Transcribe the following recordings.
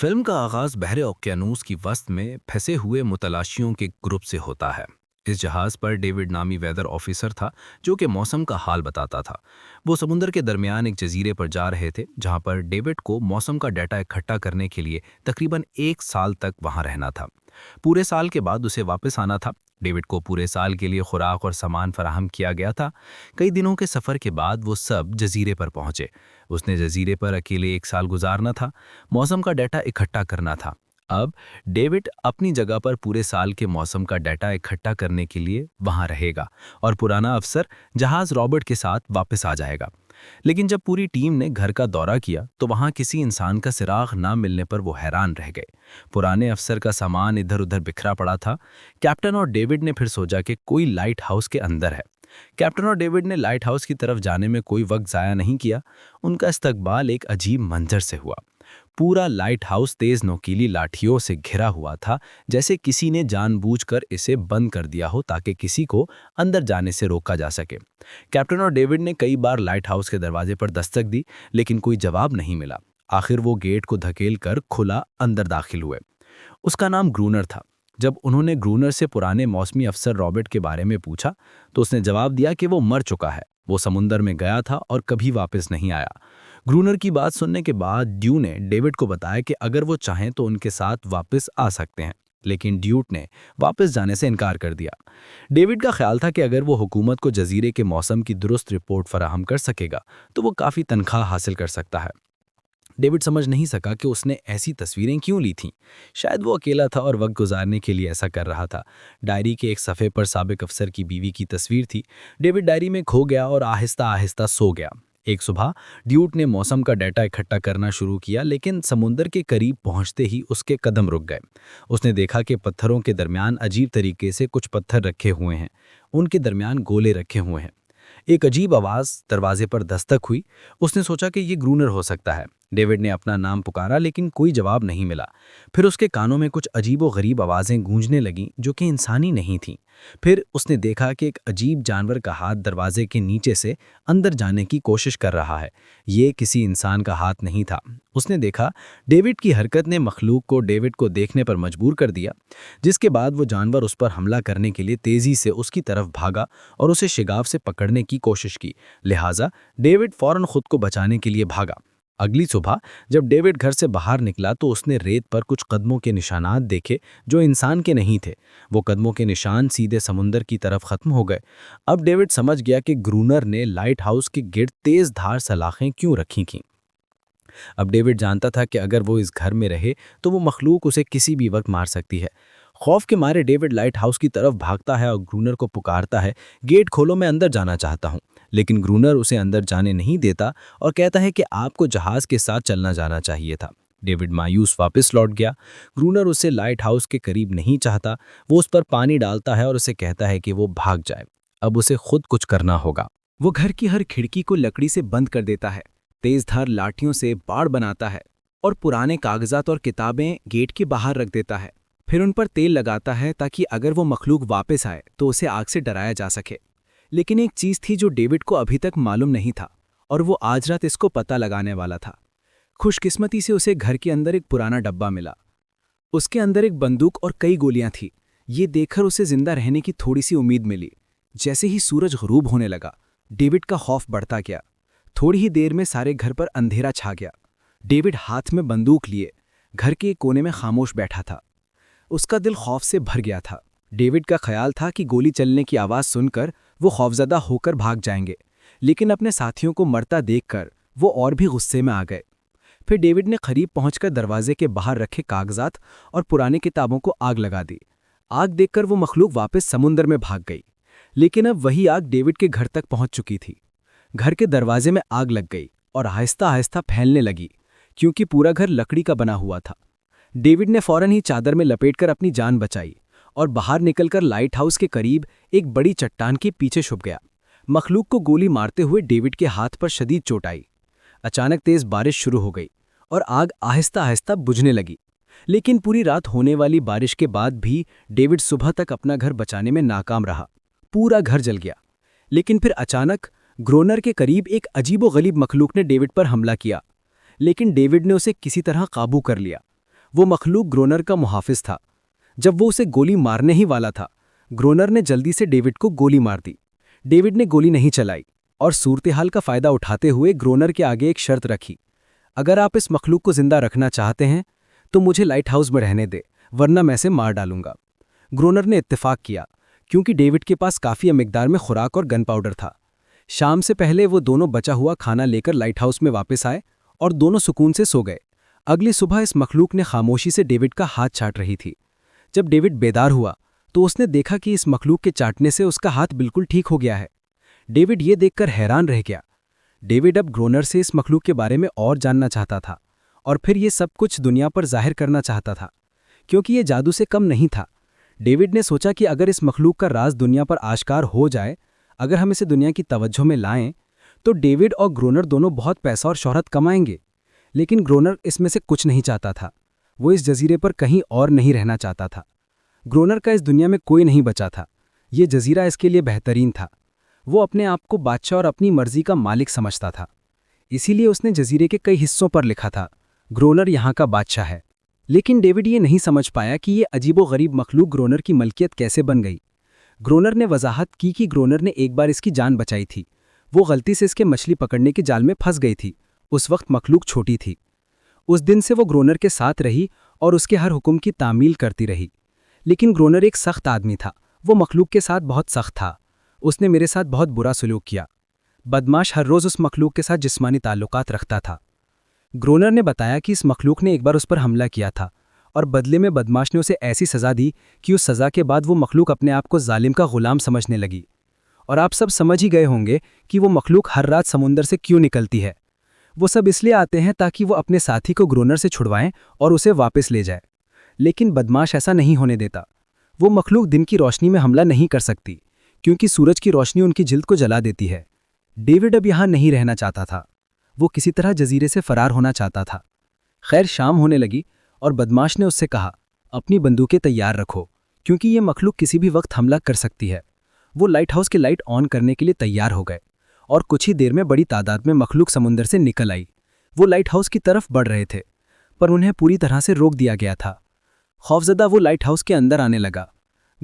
Film का आगाज बहरे ओकियानूस की वस्त में फंसे हुए मुतलाशियों के ग्रुप से होता है। इस जहाज पर डेविड नामी वेदर ऑफिसर था जो कि मौसम का हाल बताता था। वो समुंदर के दरमियान एक जजीरे पर जा रहे थे जहां पर डेविड को मौसम का डाटा इकट्ठा करने के लिए तकरीबन 1 साल तक वहां रहना था। पूरे साल के बाद उसे वापस आना था। डेविड को पूरे साल के लिए खुराक और सामान फराहम किया गया था। कई दिनों के सफ़र के बाद वो सब जजीरे पर पहुंचे। उसने जजीरे पर अकेले 1 साल गुजारना था, मौसम का डाटा इकट्ठा करना था। अब डेविड अपनी जगह पर पूरे साल के मौसम का डाटा इकट्ठा करने के लिए वहां रहेगा और पुराना अफसर जहाज रॉबर्ट के साथ वापस आ जाएगा। लेकिन जब पूरी टीम ने घर का दौरा किया तो वहां किसी इंसान का सिराग ना मिलने पर वो हैरान रह गए। पुराने अफसर का सामान इधर उधर बिखरा पड़ा था। कैप्टन और डेविड ने फिर सोचा कि कोई लाइट हाउस के अंदर है। कैप्टन और डेविड ने लाइट हाउस की तरफ जाने में कोई वक्त ज़ाया नहीं किया। उनका इस्तकबाल एक अजीब मंजर से हुआ। पूरा लाइट हाउस तेज नोकीली लाठियों से घिरा हुआ था, जैसे किसी ने जानबूझकर इसे बंद कर दिया हो ताकि किसी को अंदर जाने से रोका जा सके। कैप्टन और डेविड ने कई बार लाइट हाउस के दरवाजे पर दस्तक दी, लेकिन कोई जवाब नहीं मिला। आखिर वो गेट को धकेल कर खुला अंदर दाखिल हुए। उसका नाम ग्रूनर था। जब उन्होंने ग्रूनर से पुराने मौसमी अफसर रॉबर्ट के बारे में पूछा तो उसने जवाब दिया कि वो मर चुका है। वो समुंदर में गया था और कभी वापस नहीं आया। ग्रूनर की बात सुनने के बाद ड्यू ने डेविड को बताया कि अगर वो चाहें तो उनके साथ वापस आ सकते हैं, लेकिन ड्यूट ने वापस जाने से इनकार कर दिया। डेविड का ख्याल था कि अगर वो हुकूमत को जजीरे के मौसम की दुरुस्त रिपोर्ट फराहम कर सकेगा तो वो काफ़ी तनख्वाह हासिल कर सकता है। डेविड समझ नहीं सका कि उसने ऐसी तस्वीरें क्यों ली थीं। शायद वो अकेला था और वक्त गुजारने के लिए ऐसा कर रहा था। डायरी के एक सफ़े पर साबिक अफसर की बीवी की तस्वीर थी। डेविड डायरी में खो गया और आहिस्ता आहिस्ता सो गया। एक सुबह ड्यूट ने मौसम का डाटा इकट्ठा करना शुरू किया, लेकिन समुंदर के करीब पहुंचते ही उसके कदम रुक गए। उसने देखा कि पत्थरों के दरमियान अजीब तरीके से कुछ पत्थर रखे हुए हैं। उनके दरमियान गोले रखे हुए हैं। एक अजीब आवाज़ दरवाजे पर दस्तक हुई। उसने सोचा कि ये ग्रूनर हो सकता है। डेविड ने अपना नाम पुकारा, लेकिन कोई जवाब नहीं मिला। फिर उसके कानों में कुछ अजीबो-गरीब आवाज़ें गूंजने लगीं जो कि इंसानी नहीं थीं। फिर उसने देखा कि एक अजीब जानवर का हाथ दरवाजे के नीचे से अंदर जाने की कोशिश कर रहा है। ये किसी इंसान का हाथ नहीं था। उसने देखा डेविड की हरकत ने मखलूक को डेविड को देखने पर मजबूर कर दिया, जिसके बाद वो जानवर उस पर हमला करने के लिए तेज़ी से उसकी तरफ भागा और उसे शिगाफ से पकड़ने की कोशिश की। लिहाजा डेविड फौरन खुद को बचाने के लिए भागा। अगली सुबह जब डेविड घर से बाहर निकला तो उसने रेत पर कुछ कदमों के निशानात देखे जो इंसान के नहीं थे। वो कदमों के निशान सीधे समुंदर की तरफ खत्म हो गए। अब डेविड समझ गया कि ग्रूनर ने लाइट हाउस के गिर्द तेज धार सलाखें क्यों रखी थीं। अब डेविड जानता था कि अगर वो इस घर में रहे तो वो मखलूक उसे किसी भी वक्त मार सकती है। खौफ के मारे डेविड लाइट हाउस की तरफ भागता है और ग्रूनर को पुकारता है, गेट खोलो, मैं अंदर जाना चाहता हूँ। लेकिन ग्रूनर उसे अंदर जाने नहीं देता और कहता है कि आपको जहाज के साथ चलना जाना चाहिए था। डेविड मायूस वापस लौट गया। ग्रूनर उसे लाइट हाउस के करीब नहीं चाहता। वो उस पर पानी डालता है और उसे कहता है कि वो भाग जाए। अब उसे खुद कुछ करना होगा। वो घर की हर खिड़की को लकड़ी से बंद कर देता है, तेजधार लाठियों से बाड़ बनाता है और पुराने कागजात और किताबें गेट के बाहर रख देता है। फिर उन पर तेल लगाता है ताकि अगर वो मखलूक वापस आए तो उसे आग से डराया जा सके। लेकिन एक चीज़ थी जो डेविड को अभी तक मालूम नहीं था और वो आज रात इसको पता लगाने वाला था। खुशकिस्मती से उसे घर के अंदर एक पुराना डब्बा मिला। उसके अंदर एक बंदूक और कई गोलियां थी। ये देखकर उसे जिंदा रहने की थोड़ी सी उम्मीद मिली। जैसे ही सूरज ग़रूब होने लगा, डेविड का खौफ बढ़ता गया। थोड़ी ही देर में सारे घर पर अंधेरा छा गया। डेविड हाथ में बंदूक लिए घर के एक कोने में खामोश बैठा था। उसका दिल खौफ से भर गया था। डेविड का ख्याल था कि गोली चलने की आवाज़ सुनकर वो खौफजदा होकर भाग जाएंगे, लेकिन अपने साथियों को मरता देखकर वो और भी गुस्से में आ गए। फिर डेविड ने करीब पहुंचकर दरवाजे के बाहर रखे कागजात और पुरानी किताबों को आग लगा दी। आग देखकर वो मखलूक वापस समुंदर में भाग गई, लेकिन अब वही आग डेविड के घर तक पहुंच चुकी थी। घर के दरवाजे में आग लग गई और आहिस्ता आहिस्ता फैलने लगी, क्योंकि पूरा घर लकड़ी का बना हुआ था। डेविड ने फौरन ही चादर में लपेटकर अपनी जान बचाई और बाहर निकलकर लाइट हाउस के करीब एक बड़ी चट्टान के पीछे छुप गया। मखलूक को गोली मारते हुए डेविड के हाथ पर शदीद चोट आई। अचानक तेज बारिश शुरू हो गई और आग आहिस्ता आहिस्ता बुझने लगी। लेकिन पूरी रात होने वाली बारिश के बाद भी डेविड सुबह तक अपना घर बचाने में नाकाम रहा। पूरा घर जल गया। लेकिन फिर अचानक ग्रोनर के करीब एक अजीबोगरीब मखलूक ने डेविड पर हमला किया, लेकिन डेविड ने उसे किसी तरह काबू कर लिया। वो मखलूक ग्रोनर का मुहाफिज था। जब वो उसे गोली मारने ही वाला था, ग्रोनर ने जल्दी से डेविड को गोली मार दी। डेविड ने गोली नहीं चलाई और सूरत-ए-हाल का फायदा उठाते हुए ग्रोनर के आगे एक शर्त रखी। अगर आप इस मखलूक को जिंदा रखना चाहते हैं तो मुझे लाइट हाउस में रहने दे, वरना मैं इसे मार डालूंगा। ग्रोनर ने इत्तेफाक किया, क्योंकि डेविड के पास काफी मिकदार में खुराक और गन पाउडर था। शाम से पहले वो दोनों बचा हुआ खाना लेकर लाइट हाउस में वापस आए और दोनों सुकून से सो गए। अगली सुबह इस मखलूक ने खामोशी से डेविड का हाथ चाट रही थी। जब डेविड बेदार हुआ तो उसने देखा कि इस मखलूक के चाटने से उसका हाथ बिल्कुल ठीक हो गया है। डेविड ये देखकर हैरान रह गया। डेविड अब ग्रोनर से इस मखलूक के बारे में और जानना चाहता था और फिर ये सब कुछ दुनिया पर जाहिर करना चाहता था, क्योंकि ये जादू से कम नहीं था। डेविड ने सोचा कि अगर इस मखलूक का राज दुनिया पर आश्कार हो जाए, अगर हम इसे दुनिया की तवज्जो में लाएं, तो डेविड और ग्रोनर दोनों बहुत पैसा और शोहरत कमाएंगे। लेकिन ग्रोनर इसमें से कुछ नहीं चाहता था। वो इस जजीरे पर कहीं और नहीं रहना चाहता था। ग्रोनर का इस दुनिया में कोई नहीं बचा था। ये जजीरा इसके लिए बेहतरीन था। वो अपने आप को बादशाह और अपनी मर्जी का मालिक समझता था। इसीलिए उसने जजीरे के कई हिस्सों पर लिखा था, ग्रोनर यहाँ का बादशाह है। लेकिन डेविड ये नहीं समझ पाया कि ये अजीबो-गरीब मखलूक ग्रोनर की मलकियत कैसे बन गई। ग्रोनर ने वजाहत की कि ग्रोनर ने एक बार इसकी जान बचाई थी। वो गलती से इसके मछली पकड़ने के जाल में फंस गई थी। उस वक्त मखलूक छोटी थी। उस दिन से वो ग्रोनर के साथ रही और उसके हर हुक्म की तामील करती रही। लेकिन ग्रोनर एक सख्त आदमी था। वो मखलूक के साथ बहुत सख्त था। उसने मेरे साथ बहुत बुरा सलूक किया। बदमाश हर रोज़ उस मखलूक के साथ जिस्मानी ताल्लुकात रखता था। ग्रोनर ने बताया कि इस मखलूक ने एक बार उस पर हमला किया था और बदले में बदमाश ने उसे ऐसी सज़ा दी कि उस सज़ा के बाद वो मखलूक अपने आप को जालिम का गुलाम समझने लगी। और आप सब समझ ही गए होंगे कि वो मखलूक हर रात समुंदर से क्यों निकलती है। वो सब इसलिए आते हैं ताकि वो अपने साथी को ग्रोनर से छुड़वाएं और उसे वापस ले जाए। लेकिन बदमाश ऐसा नहीं होने देता। वो मखलूक दिन की रोशनी में हमला नहीं कर सकती, क्योंकि सूरज की रोशनी उनकी जिल्द को जला देती है। डेविड अब यहाँ नहीं रहना चाहता था। वो किसी तरह जजीरे से फरार होना चाहता था। खैर, शाम होने लगी और बदमाश ने उससे कहा, अपनी बंदूकें तैयार रखो, क्योंकि ये मखलूक किसी भी वक्त हमला कर सकती है। वो लाइट हाउस की लाइट ऑन करने के लिए तैयार हो गए और कुछ ही देर में बड़ी तादाद में मखलूक समुंदर से निकल आई। वो लाइट हाउस की तरफ बढ़ रहे थे, पर उन्हें पूरी तरह से रोक दिया गया था। खौफजदा वो लाइट हाउस के अंदर आने लगा।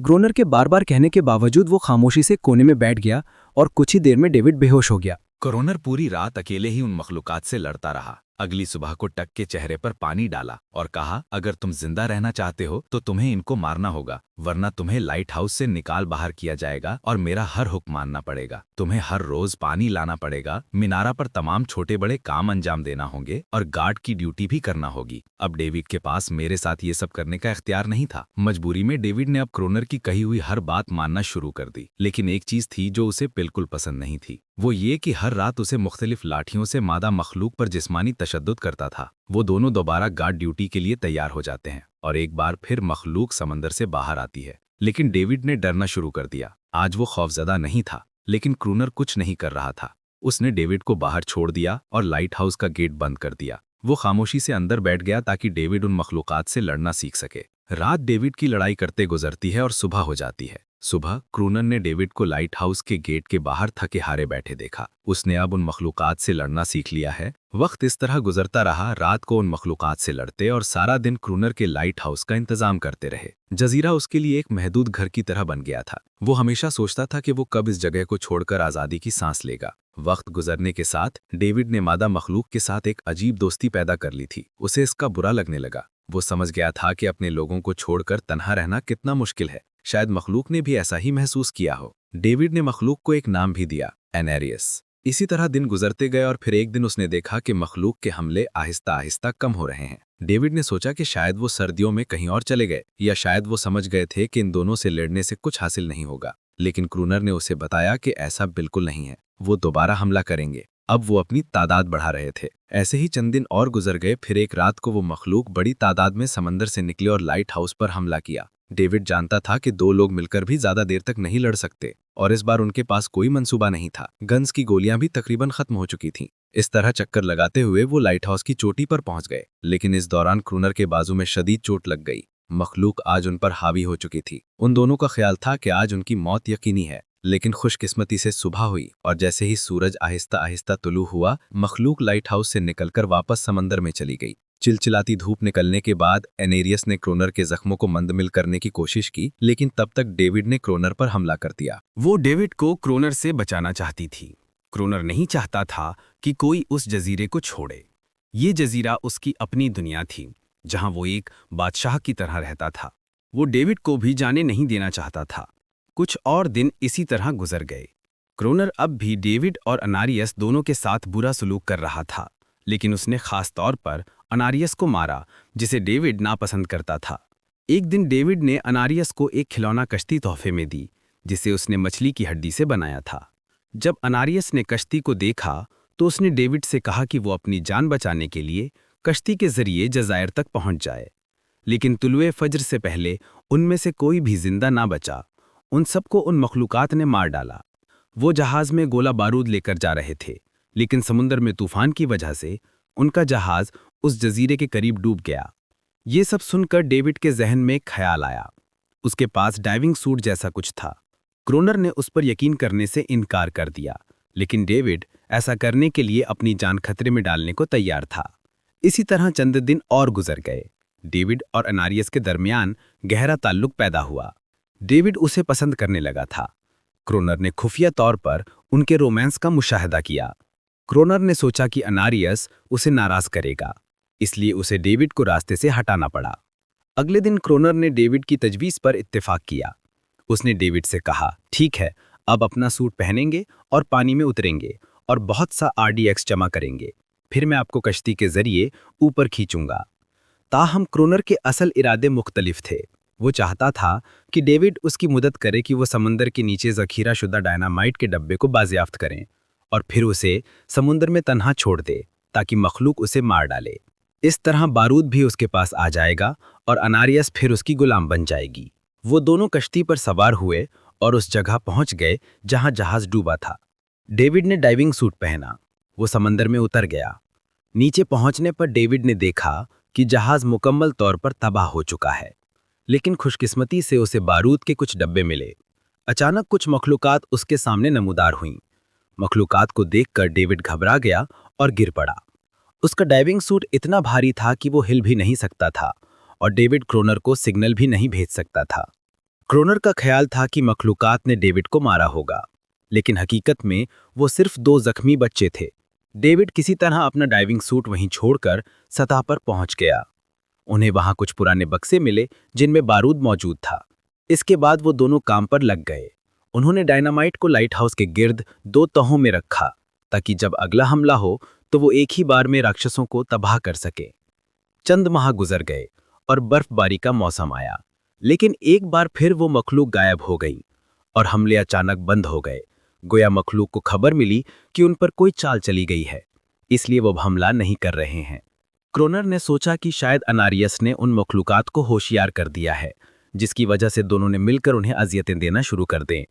ग्रोनर के बार बार कहने के बावजूद वो खामोशी से कोने में बैठ गया और कुछ ही देर में डेविड बेहोश हो गया। ग्रोनर पूरी रात अकेले ही उन मखलूकात से लड़ता रहा। अगली सुबह को टक के चेहरे पर पानी डाला और कहा, अगर तुम जिंदा रहना चाहते हो तो तुम्हें इनको मारना होगा, वरना तुम्हें लाइट हाउस से निकाल बाहर किया जाएगा और मेरा हर हुक्म मानना पड़ेगा। तुम्हें हर रोज पानी लाना पड़ेगा, मीनारा पर तमाम छोटे बड़े काम अंजाम देना होंगे और गार्ड की ड्यूटी भी करना होगी। अब डेविड के पास मेरे साथ ये सब करने का इख्तियार नहीं था। मजबूरी में डेविड ने अब ग्रोनर की कही हुई हर बात मानना शुरू कर दी। लेकिन एक चीज थी जो उसे बिल्कुल पसंद नहीं थी, वो ये कि हर रात उसे मुख्तलिफ लाठियों से मादा मखलूक पर जिस्मानी तशद्दुद करता था। वो दोनों दोबारा गार्ड ड्यूटी के लिए तैयार हो जाते हैं और एक बार फिर मखलूक समंदर से बाहर आती है। लेकिन डेविड ने डरना शुरू कर दिया। आज वो खौफजदा नहीं था, लेकिन क्रूनर कुछ नहीं कर रहा था। उसने डेविड को बाहर छोड़ दिया और लाइट हाउस का गेट बंद कर दिया। वो खामोशी से अंदर बैठ गया ताकि डेविड उन मखलूकात से लड़ना सीख सके। रात डेविड की लड़ाई करते गुजरती है और सुबह हो जाती है। सुबह क्रूनर ने डेविड को लाइट हाउस के गेट के बाहर थके हारे बैठे देखा। उसने अब उन मखलूकात से लड़ना सीख लिया है। वक्त इस तरह गुजरता रहा। रात को उन मखलूकात से लड़ते और सारा दिन क्रूनर के लाइट हाउस का इंतजाम करते रहे। जजीरा उसके लिए एक महदूद घर की तरह बन गया था। वो हमेशा सोचता था कि वो कब इस जगह को छोड़कर आज़ादी की सांस लेगा। वक्त गुजरने के साथ डेविड ने मादा मखलूक के साथ एक अजीब दोस्ती पैदा कर ली थी। उसे इसका बुरा लगने लगा। वो समझ गया था कि अपने लोगों को छोड़कर तन्हा रहना कितना मुश्किल है। शायद मखलूक ने भी ऐसा ही महसूस किया हो। डेविड ने मखलूक को एक नाम भी दिया, एनेरियस। इसी तरह दिन गुजरते गए और फिर एक दिन उसने देखा कि मखलूक के हमले आहिस्ता आहिस्ता कम हो रहे हैं। डेविड ने सोचा कि शायद वो सर्दियों में कहीं और चले गए, या शायद वो समझ गए थे कि इन दोनों से लड़ने से कुछ हासिल नहीं होगा। लेकिन क्रूनर ने उसे बताया कि ऐसा बिल्कुल नहीं है, वो दोबारा हमला करेंगे। अब वो अपनी तादाद बढ़ा रहे थे। ऐसे ही चंद दिन और गुजर गए। फिर एक रात को वो मखलूक बड़ी तादाद में समंदर से निकले और लाइट हाउस पर हमला किया। डेविड जानता था कि दो लोग मिलकर भी ज्यादा देर तक नहीं लड़ सकते और इस बार उनके पास कोई मंसूबा नहीं था। गन्स की गोलियां भी तकरीबन खत्म हो चुकी थीं। इस तरह चक्कर लगाते हुए वो लाइट हाउस की चोटी पर पहुंच गए। लेकिन इस दौरान क्रूनर के बाजू में शदीद चोट लग गई। मखलूक आज उन पर हावी हो चुकी थी। उन दोनों का ख्याल था कि आज उनकी मौत यकीनी है। लेकिन खुशकिस्मती से सुबह हुई और जैसे ही सूरज आहिस्ता आहिस्ता तुलू हुआ, मखलूक लाइट हाउस से निकलकर वापस समंदर में चली गई। चिलचिलाती धूप निकलने के बाद एनेरियस ने क्रोनर के जख्मों को मंदमिल करने की कोशिश की, लेकिन तब तक डेविड ने क्रोनर पर हमला कर दिया। वो डेविड को क्रोनर से बचाना चाहती थी। क्रोनर नहीं चाहता था कि कोई उस जजीरे को छोड़े। ये जजीरा उसकी अपनी दुनिया थी, जहां वो एक बादशाह की तरह रहता था। वो डेविड को भी जाने नहीं देना चाहता था। कुछ और दिन इसी तरह गुजर गए। क्रोनर अब भी डेविड और अनारियस दोनों के साथ बुरा सलूक कर रहा था, लेकिन उसने खास तौर पर अनारियस को मारा, जिसे डेविड नापसंद करता था। एक दिन डेविड ने अनारियस को एक खिलौना कश्ती तोहफे में दी, जिसे उसने मछली की हड्डी से बनाया था। जब अनारियस ने कश्ती को देखा तो उसने डेविड से कहा कि वो अपनी जान बचाने के लिए कश्ती के जरिए जज़ायर तक पहुंच जाए। लेकिन तुलुए फज्र से पहले उनमें से कोई भी जिंदा ना बचा। उन सबको उन मखलूकात ने मार डाला। वो जहाज में गोला बारूद लेकर जा रहे थे, लेकिन समुद्र में तूफान की वजह से उनका जहाज उस जजीरे के करीब डूब गया। ये सब सुनकर डेविड के जहन में एक ख्याल आया। उसके पास डाइविंग सूट जैसा कुछ था। क्रोनर ने उस पर यकीन करने से इनकार कर दिया, लेकिन डेविड ऐसा करने के लिए अपनी जान खतरे में डालने को तैयार था। इसी तरह चंद दिन और गुजर गए। डेविड और अनारियस के दरमियान गहरा ताल्लुक पैदा हुआ। डेविड उसे पसंद करने लगा था। क्रोनर ने खुफिया तौर पर उनके रोमांस का मुशाहिदा किया। क्रोनर ने सोचा कि अनारियस उसे नाराज करेगा, इसलिए उसे डेविड को रास्ते से हटाना पड़ा। अगले दिन क्रोनर ने डेविड की तजवीज़ पर इत्तेफाक किया। उसने डेविड से कहा, ठीक है, अब अपना सूट पहनेंगे और पानी में उतरेंगे और बहुत सा RDX जमा करेंगे। फिर मैं आपको कश्ती के जरिए ऊपर खींचूंगा। ताहम क्रोनर के असल इरादे मुख्तलिफ थे। वो चाहता था कि डेविड उसकी मदद करे कि वो समंदर के नीचे ज़ख़ीरा शुदा डायनामाइट के डब्बे को बाजियाफ्त करें और फिर उसे समुद्र में तन्हा छोड़ दे, ताकि मखलूक उसे मार डाले। इस तरह बारूद भी उसके पास आ जाएगा और अनारियस फिर उसकी गुलाम बन जाएगी। वो दोनों कश्ती पर सवार हुए और उस जगह पहुंच गए जहां जहाज डूबा था। डेविड ने डाइविंग सूट पहना। वो समंदर में उतर गया। नीचे पहुंचने पर डेविड ने देखा कि जहाज मुकम्मल तौर पर तबाह हो चुका है, लेकिन खुशकिस्मती से उसे बारूद के कुछ डब्बे मिले। अचानक कुछ मखलूकात उसके सामने नमूदार हुईं। मखलूकात को देखकर डेविड घबरा गया और गिर पड़ा। उसका डाइविंग सूट इतना भारी था कि वो हिल भी नहीं सकता था और डेविड क्रोनर को सिग्नल भी नहीं भेज सकता था। क्रोनर का ख्याल था कि मखलूकात ने डेविड को मारा होगा, लेकिन हकीकत में वो सिर्फ 2 जख्मी बच्चे थे। डेविड किसी तरह अपना डाइविंग सूट वहीं छोड़कर सतह पर पहुंच गया। उन्हें वहां कुछ पुराने बक्से मिले जिनमें बारूद मौजूद था। इसके बाद वो दोनों काम पर लग गए। उन्होंने डायनामाइट को लाइट हाउस के गिर्द 2 तहों में रखा, ताकि जब अगला हमला हो तो वो एक ही बार में राक्षसों को तबाह कर सके। चंद माह गुजर गए और बर्फबारी का मौसम आया, लेकिन एक बार फिर वो मखलूक गायब हो गई और हमले अचानक बंद हो गए। गोया मखलूक को खबर मिली कि उन पर कोई चाल चली गई है, इसलिए वो हमला नहीं कर रहे हैं। क्रोनर ने सोचा कि शायद अनारियस ने उन मखलूकात को होशियार कर दिया है, जिसकी वजह से दोनों ने मिलकर उन्हें अजियतें देना शुरू कर दें।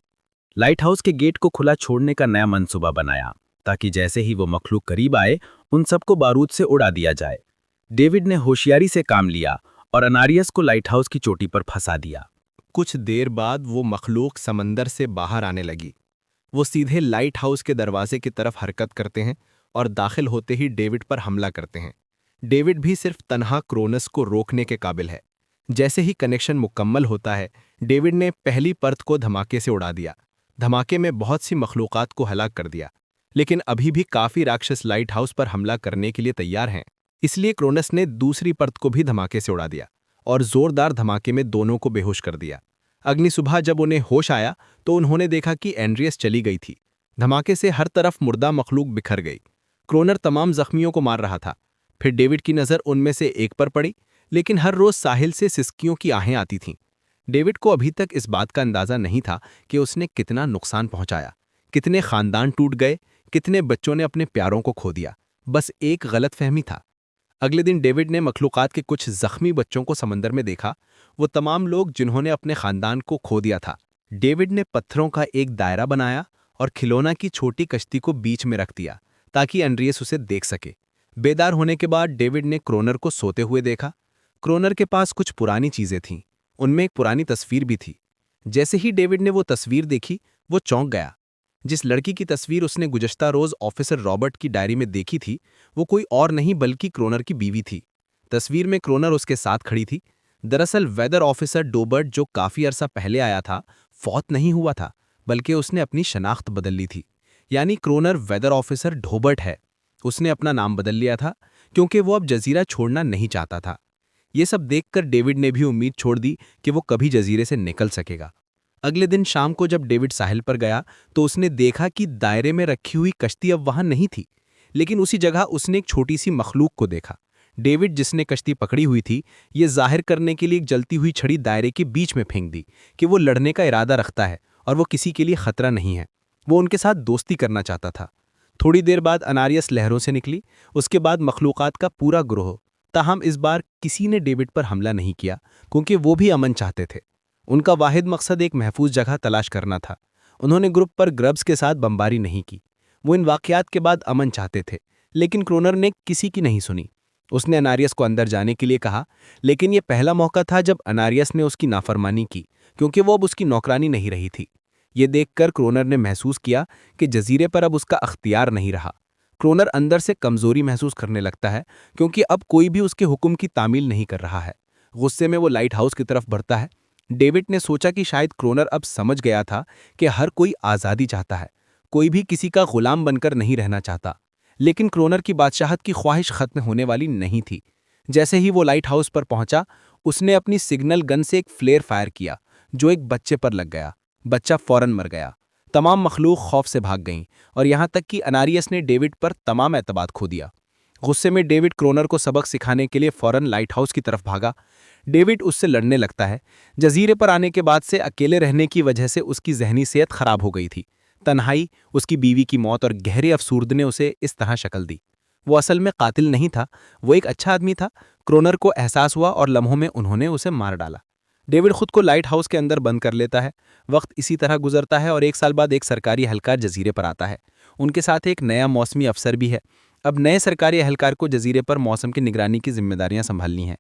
लाइट हाउस के गेट को खुला छोड़ने का नया मंसूबा बनाया, ताकि जैसे ही वो मखलूक करीब आए उन सबको बारूद से उड़ा दिया जाए। डेविड ने होशियारी से काम लिया और अनारियस को लाइट हाउस की चोटी पर फंसा दिया। कुछ देर बाद वो मखलूक समंदर से बाहर आने लगी। वो सीधे लाइट हाउस के दरवाजे की तरफ हरकत करते हैं और दाखिल होते ही डेविड पर हमला करते हैं। डेविड भी सिर्फ तन्हा क्रोनस को रोकने के काबिल है। जैसे ही कनेक्शन मुकम्मल होता है, डेविड ने पहली परत को धमाके से उड़ा दिया। धमाके में बहुत सी मखलूकात को हलाक कर दिया, लेकिन अभी भी काफ़ी राक्षस लाइट हाउस पर हमला करने के लिए तैयार हैं। इसलिए क्रोनस ने दूसरी परत को भी धमाके से उड़ा दिया और जोरदार धमाके में दोनों को बेहोश कर दिया। अगली सुबह जब उन्हें होश आया तो उन्होंने देखा कि एंड्रियस चली गई थी। धमाके से हर तरफ मुर्दा मखलूक बिखर गई। क्रोनर तमाम जख्मियों को मार रहा था। फिर डेविड की नज़र उनमें से एक पर पड़ी, लेकिन हर रोज़ साहिल से सिसकियों की आहें आती थीं। डेविड को अभी तक इस बात का अंदाज़ा नहीं था कि उसने कितना नुकसान पहुंचाया, कितने खानदान टूट गए, कितने बच्चों ने अपने प्यारों को खो दिया। बस एक गलतफहमी था। अगले दिन डेविड ने मखलूकात के कुछ जख्मी बच्चों को समंदर में देखा, वो तमाम लोग जिन्होंने अपने खानदान को खो दिया था। डेविड ने पत्थरों का एक दायरा बनाया और खिलौना की छोटी कश्ती को बीच में रख दिया ताकि एंड्रियस उसे देख सके। बेदार होने के बाद डेविड ने क्रोनर को सोते हुए देखा। क्रोनर के पास कुछ पुरानी चीज़ें थीं, उनमें एक पुरानी तस्वीर भी थी। जैसे ही डेविड ने वो तस्वीर देखी, वो चौंक गया। जिस लड़की की तस्वीर उसने गुज़श्ता रोज़ ऑफिसर रॉबर्ट की डायरी में देखी थी, वो कोई और नहीं बल्कि क्रोनर की बीवी थी। तस्वीर में क्रोनर उसके साथ खड़ी थी। दरअसल वेदर ऑफिसर डोबर्ट, जो काफी अरसा पहले आया था, फौत नहीं हुआ था, बल्कि उसने अपनी शनाख्त बदल ली थी। यानी क्रोनर वेदर ऑफिसर डोबर्ट है। उसने अपना नाम बदल लिया था क्योंकि वो अब जजीरा छोड़ना नहीं चाहता था। ये सब देखकर डेविड ने भी उम्मीद छोड़ दी कि वो कभी जजीरे से निकल सकेगा। अगले दिन शाम को जब डेविड साहिल पर गया तो उसने देखा कि दायरे में रखी हुई कश्ती अब वहां नहीं थी, लेकिन उसी जगह उसने एक छोटी सी मखलूक को देखा। डेविड, जिसने कश्ती पकड़ी हुई थी, ये जाहिर करने के लिए एक जलती हुई छड़ी दायरे के बीच में फेंक दी कि वो लड़ने का इरादा रखता है और वो किसी के लिए खतरा नहीं है। वो उनके साथ दोस्ती करना चाहता था। थोड़ी देर बाद अनारियस लहरों से निकली, उसके बाद मखलूकात का पूरा ग्रोह। ताहम इस बार किसी ने डेविड पर हमला नहीं किया क्योंकि वो भी अमन चाहते थे। उनका वाहिद मकसद एक महफूज जगह तलाश करना था। उन्होंने ग्रुप पर ग्रब्स के साथ बमबारी नहीं की। वो इन वाकयात के बाद अमन चाहते थे, लेकिन क्रोनर ने किसी की नहीं सुनी। उसने अनारियस को अंदर जाने के लिए कहा, लेकिन ये पहला मौका था जब अनारियस ने उसकी नाफरमानी की, क्योंकि वो अब उसकी नौकरानी नहीं रही थी। ये देखकर क्रोनर ने महसूस किया कि जजीरे पर अब उसका अख्तियार नहीं रहा। क्रोनर अंदर से कमजोरी महसूस करने लगता है क्योंकि अब कोई भी उसके हुक्म की तामील नहीं कर रहा है। गुस्से में वो लाइट हाउस की तरफ बढ़ता है। डेविड ने सोचा कि शायद क्रोनर अब समझ गया था कि हर कोई आज़ादी चाहता है, कोई भी किसी का गुलाम बनकर नहीं रहना चाहता। लेकिन क्रोनर की बादशाहत की ख्वाहिश खत्म होने वाली नहीं थी। जैसे ही वो लाइट हाउस पर पहुंचा, उसने अपनी सिग्नल गन से एक फ्लेयर फायर किया जो एक बच्चे पर लग गया। बच्चा फौरन मर गया। तमाम मखलूक खौफ से भाग गईं और यहां तक कि अनारियस ने डेविड पर तमाम एतबाद खो दिया। गुस्से में डेविड क्रोनर को सबक सिखाने के लिए फौरन लाइट हाउस की तरफ भागा। डेविड उससे लड़ने लगता है। जजीरे पर आने के बाद से अकेले रहने की वजह से उसकी जहनी सेहत खराब हो गई थी। तन्हाई, उसकी बीवी की मौत और गहरे अफसूर्द ने उसे इस तरह शक्ल दी। वो असल में कातिल नहीं था, वो एक अच्छा आदमी था। क्रोनर को एहसास हुआ और लम्हों में उन्होंने उसे मार डाला। डेविड खुद को लाइट हाउस के अंदर बंद कर लेता है। वक्त इसी तरह गुजरता है और 1 साल बाद एक सरकारी एहलकार जजीरे पर आता है। उनके साथ एक नया मौसमी अफसर भी है। अब नए सरकारी एहलकार को जजीरे पर मौसम की निगरानी की जिम्मेदारियां संभालनी हैं।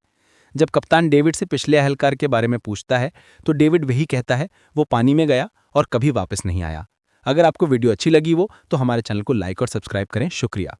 जब कप्तान डेविड से पिछले एहलकार के बारे में पूछता है तो डेविड वही कहता है, वो पानी में गया और कभी वापस नहीं आया। अगर आपको वीडियो अच्छी लगी तो हमारे चैनल को लाइक और सब्सक्राइब करें। शुक्रिया।